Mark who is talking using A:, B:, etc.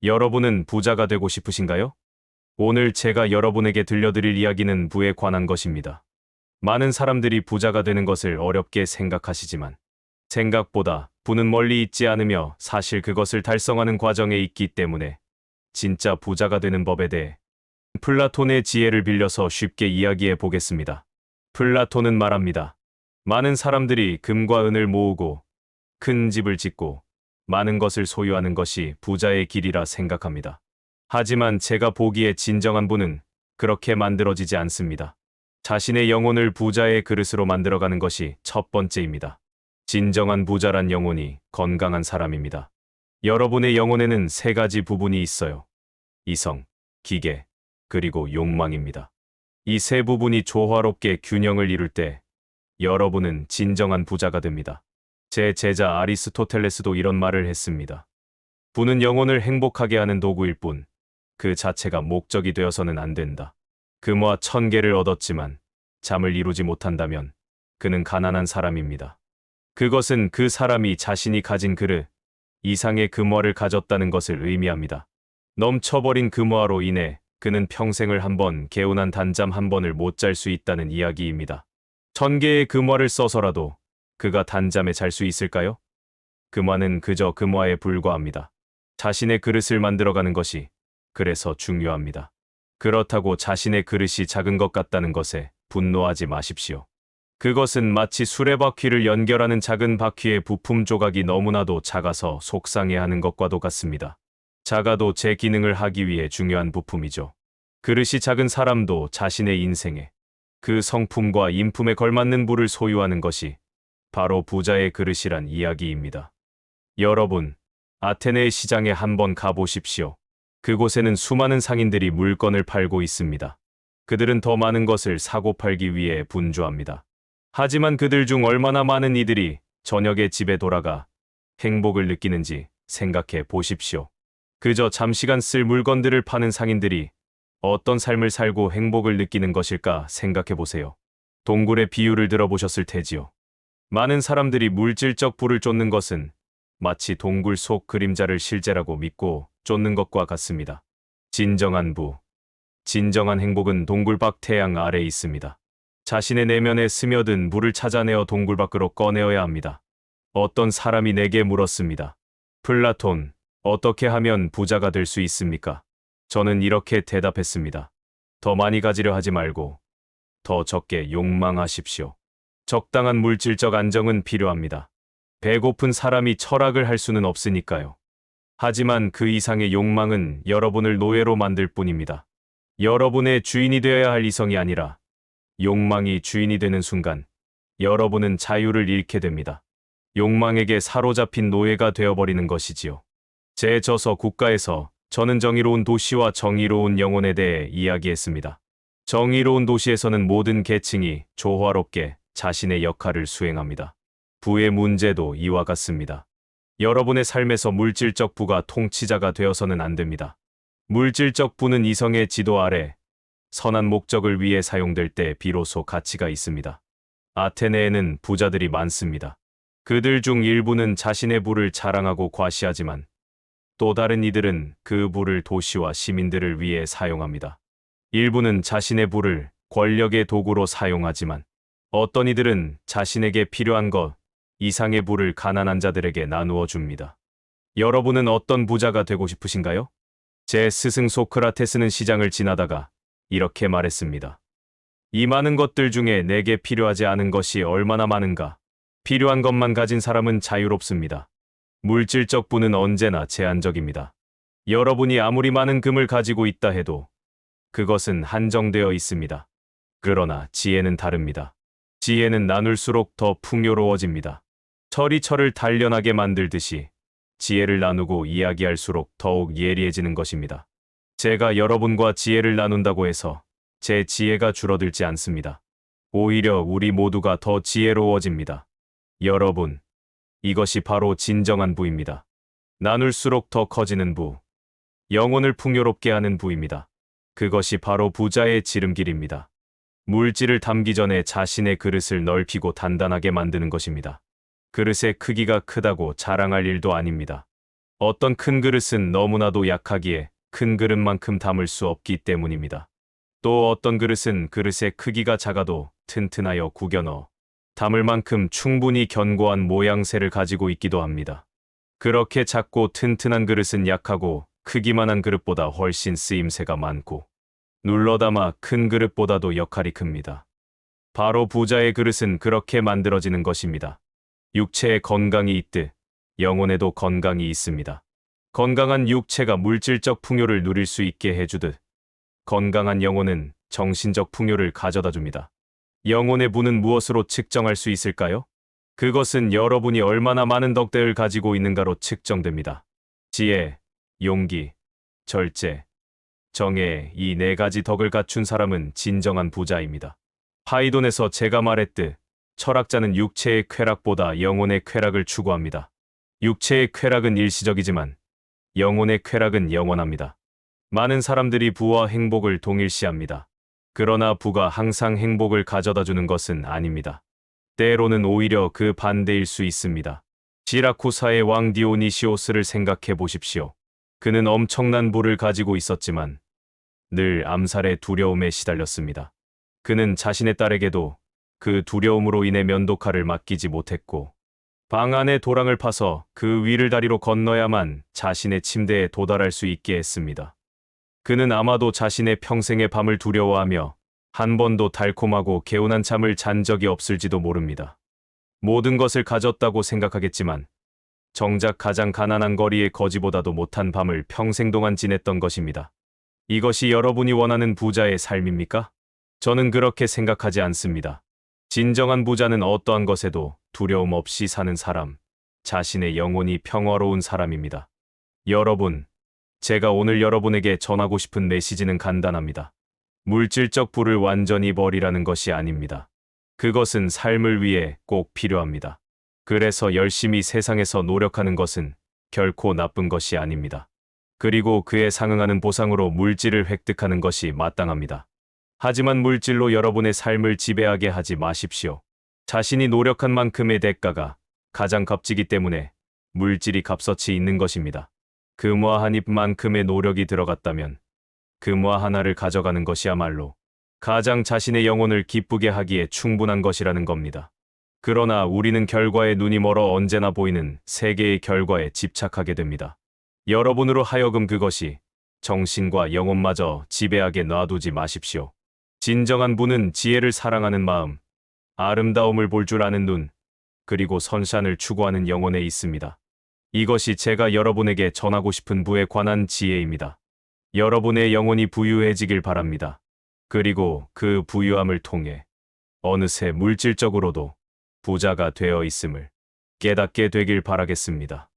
A: 여러분은 부자가 되고 싶으신가요? 오늘 제가 여러분에게 들려드릴 이야기는 부에 관한 것입니다. 많은 사람들이 부자가 되는 것을 어렵게 생각하시지만 생각보다 부는 멀리 있지 않으며 사실 그것을 달성하는 과정에 있기 때문에 진짜 부자가 되는 법에 대해 플라톤의 지혜를 빌려서 쉽게 이야기해 보겠습니다. 플라톤은 말합니다. 많은 사람들이 금과 은을 모으고 큰 집을 짓고 많은 것을 소유하는 것이 부자의 길이라 생각합니다. 하지만 제가 보기에 진정한 부는 그렇게 만들어지지 않습니다. 자신의 영혼을 부자의 그릇으로 만들어가는 것이 첫 번째입니다. 진정한 부자란 영혼이 건강한 사람입니다. 여러분의 영혼에는 세 가지 부분이 있어요. 이성, 기계, 그리고 욕망입니다. 이 세 부분이 조화롭게 균형을 이룰 때 여러분은 진정한 부자가 됩니다. 제 제자 아리스토텔레스도 이런 말을 했습니다. 부는 영혼을 행복하게 하는 도구일 뿐, 그 자체가 목적이 되어서는 안 된다. 금화 1000개를 얻었지만 잠을 이루지 못한다면 그는 가난한 사람입니다. 그것은 그 사람이 자신이 가진 그릇 이상의 금화를 가졌다는 것을 의미합니다. 넘쳐버린 금화로 인해 그는 평생을 한번 개운한 단잠 한 번을 못 잘 수 있다는 이야기입니다. 1000개의 금화를 써서라도 그가 단잠에 잘 수 있을까요? 금화는 그저 금화에 불과합니다. 자신의 그릇을 만들어가는 것이 그래서 중요합니다. 그렇다고 자신의 그릇이 작은 것 같다는 것에 분노하지 마십시오. 그것은 마치 수레바퀴를 연결하는 작은 바퀴의 부품 조각이 너무나도 작아서 속상해하는 것과도 같습니다. 작아도 제 기능을 하기 위해 중요한 부품이죠. 그릇이 작은 사람도 자신의 인생에 그 성품과 인품에 걸맞는 부를 소유하는 것이 바로 부자의 그릇이란 이야기입니다. 여러분, 아테네의 시장에 한번 가보십시오. 그곳에는 수많은 상인들이 물건을 팔고 있습니다. 그들은 더 많은 것을 사고 팔기 위해 분주합니다. 하지만 그들 중 얼마나 많은 이들이 저녁에 집에 돌아가 행복을 느끼는지 생각해 보십시오. 그저 잠시간 쓸 물건들을 파는 상인들이 어떤 삶을 살고 행복을 느끼는 것일까 생각해 보세요. 동굴의 비유를 들어보셨을 테지요. 많은 사람들이 물질적 부를 쫓는 것은 마치 동굴 속 그림자를 실제라고 믿고 쫓는 것과 같습니다. 진정한 부, 진정한 행복은 동굴 밖 태양 아래에 있습니다. 자신의 내면에 스며든 물을 찾아내어 동굴 밖으로 꺼내어야 합니다. 어떤 사람이 내게 물었습니다. 플라톤, 어떻게 하면 부자가 될 수 있습니까? 저는 이렇게 대답했습니다. 더 많이 가지려 하지 말고 더 적게 욕망하십시오. 적당한 물질적 안정은 필요합니다. 배고픈 사람이 철학을 할 수는 없으니까요. 하지만 그 이상의 욕망은 여러분을 노예로 만들 뿐입니다. 여러분의 주인이 되어야 할 이성이 아니라 욕망이 주인이 되는 순간 여러분은 자유를 잃게 됩니다. 욕망에게 사로잡힌 노예가 되어버리는 것이지요. 제 저서 국가에서 저는 정의로운 도시와 정의로운 영혼에 대해 이야기했습니다. 정의로운 도시에서는 모든 계층이 조화롭게 자신의 역할을 수행합니다. 부의 문제도 이와 같습니다. 여러분의 삶에서 물질적 부가 통치자가 되어서는 안 됩니다. 물질적 부는 이성의 지도 아래 선한 목적을 위해 사용될 때 비로소 가치가 있습니다. 아테네에는 부자들이 많습니다. 그들 중 일부는 자신의 부를 자랑하고 과시하지만 또 다른 이들은 그 부를 도시와 시민들을 위해 사용합니다. 일부는 자신의 부를 권력의 도구로 사용하지만 어떤 이들은 자신에게 필요한 것 이상의 부를 가난한 자들에게 나누어 줍니다. 여러분은 어떤 부자가 되고 싶으신가요? 제 스승 소크라테스는 시장을 지나다가 이렇게 말했습니다. 이 많은 것들 중에 내게 필요하지 않은 것이 얼마나 많은가? 필요한 것만 가진 사람은 자유롭습니다. 물질적 부는 언제나 제한적입니다. 여러분이 아무리 많은 금을 가지고 있다 해도 그것은 한정되어 있습니다. 그러나 지혜는 다릅니다. 지혜는 나눌수록 더 풍요로워집니다. 철이 철을 단련하게 만들듯이 지혜를 나누고 이야기할수록 더욱 예리해지는 것입니다. 제가 여러분과 지혜를 나눈다고 해서 제 지혜가 줄어들지 않습니다. 오히려 우리 모두가 더 지혜로워집니다. 여러분, 이것이 바로 진정한 부입니다. 나눌수록 더 커지는 부, 영혼을 풍요롭게 하는 부입니다. 그것이 바로 부자의 지름길입니다. 물질을 담기 전에 자신의 그릇을 넓히고 단단하게 만드는 것입니다. 그릇의 크기가 크다고 자랑할 일도 아닙니다. 어떤 큰 그릇은 너무나도 약하기에 큰 그릇만큼 담을 수 없기 때문입니다. 또 어떤 그릇은 그릇의 크기가 작아도 튼튼하여 구겨 넣어 담을 만큼 충분히 견고한 모양새를 가지고 있기도 합니다. 그렇게 작고 튼튼한 그릇은 약하고 크기만한 그릇보다 훨씬 쓰임새가 많고 눌러 담아 큰 그릇보다도 역할이 큽니다. 바로 부자의 그릇은 그렇게 만들어지는 것입니다. 육체에 건강이 있듯 영혼에도 건강이 있습니다. 건강한 육체가 물질적 풍요를 누릴 수 있게 해주듯 건강한 영혼은 정신적 풍요를 가져다 줍니다. 영혼의 부는 무엇으로 측정할 수 있을까요? 그것은 여러분이 얼마나 많은 덕대를 가지고 있는가로 측정됩니다. 지혜, 용기, 절제, 정의 이 네 가지 덕을 갖춘 사람은 진정한 부자입니다. 하이돈에서 제가 말했듯 철학자는 육체의 쾌락보다 영혼의 쾌락을 추구합니다. 육체의 쾌락은 일시적이지만 영혼의 쾌락은 영원합니다. 많은 사람들이 부와 행복을 동일시합니다. 그러나 부가 항상 행복을 가져다 주는 것은 아닙니다. 때로는 오히려 그 반대일 수 있습니다. 시라쿠사의 왕 디오니시오스를 생각해 보십시오. 그는 엄청난 부를 가지고 있었지만 늘 암살의 두려움에 시달렸습니다. 그는 자신의 딸에게도 그 두려움으로 인해 면도칼을 맡기지 못했고 방 안에 도랑을 파서 그 위를 다리로 건너야만 자신의 침대에 도달할 수 있게 했습니다. 그는 아마도 자신의 평생의 밤을 두려워하며 한 번도 달콤하고 개운한 잠을 잔 적이 없을지도 모릅니다. 모든 것을 가졌다고 생각하겠지만 정작 가장 가난한 거리의 거지보다도 못한 밤을 평생 동안 지냈던 것입니다. 이것이 여러분이 원하는 부자의 삶입니까? 저는 그렇게 생각하지 않습니다. 진정한 부자는 어떠한 것에도 두려움 없이 사는 사람, 자신의 영혼이 평화로운 사람입니다. 여러분, 제가 오늘 여러분에게 전하고 싶은 메시지는 간단합니다. 물질적 부를 완전히 버리라는 것이 아닙니다. 그것은 삶을 위해 꼭 필요합니다. 그래서 열심히 세상에서 노력하는 것은 결코 나쁜 것이 아닙니다. 그리고 그에 상응하는 보상으로 물질을 획득하는 것이 마땅합니다. 하지만 물질로 여러분의 삶을 지배하게 하지 마십시오. 자신이 노력한 만큼의 대가가 가장 값지기 때문에 물질이 값어치 있는 것입니다. 금화 한 잎만큼의 노력이 들어갔다면 금화 하나를 가져가는 것이야말로 가장 자신의 영혼을 기쁘게 하기에 충분한 것이라는 겁니다. 그러나 우리는 결과에 눈이 멀어 언제나 보이는 세계의 결과에 집착하게 됩니다. 여러분으로 하여금 그것이 정신과 영혼마저 지배하게 놔두지 마십시오. 진정한 부는 지혜를 사랑하는 마음, 아름다움을 볼 줄 아는 눈, 그리고 선샷을 추구하는 영혼에 있습니다. 이것이 제가 여러분에게 전하고 싶은 부에 관한 지혜입니다. 여러분의 영혼이 부유해지길 바랍니다. 그리고 그 부유함을 통해 어느새 물질적으로도 부자가 되어 있음을 깨닫게 되길 바라겠습니다.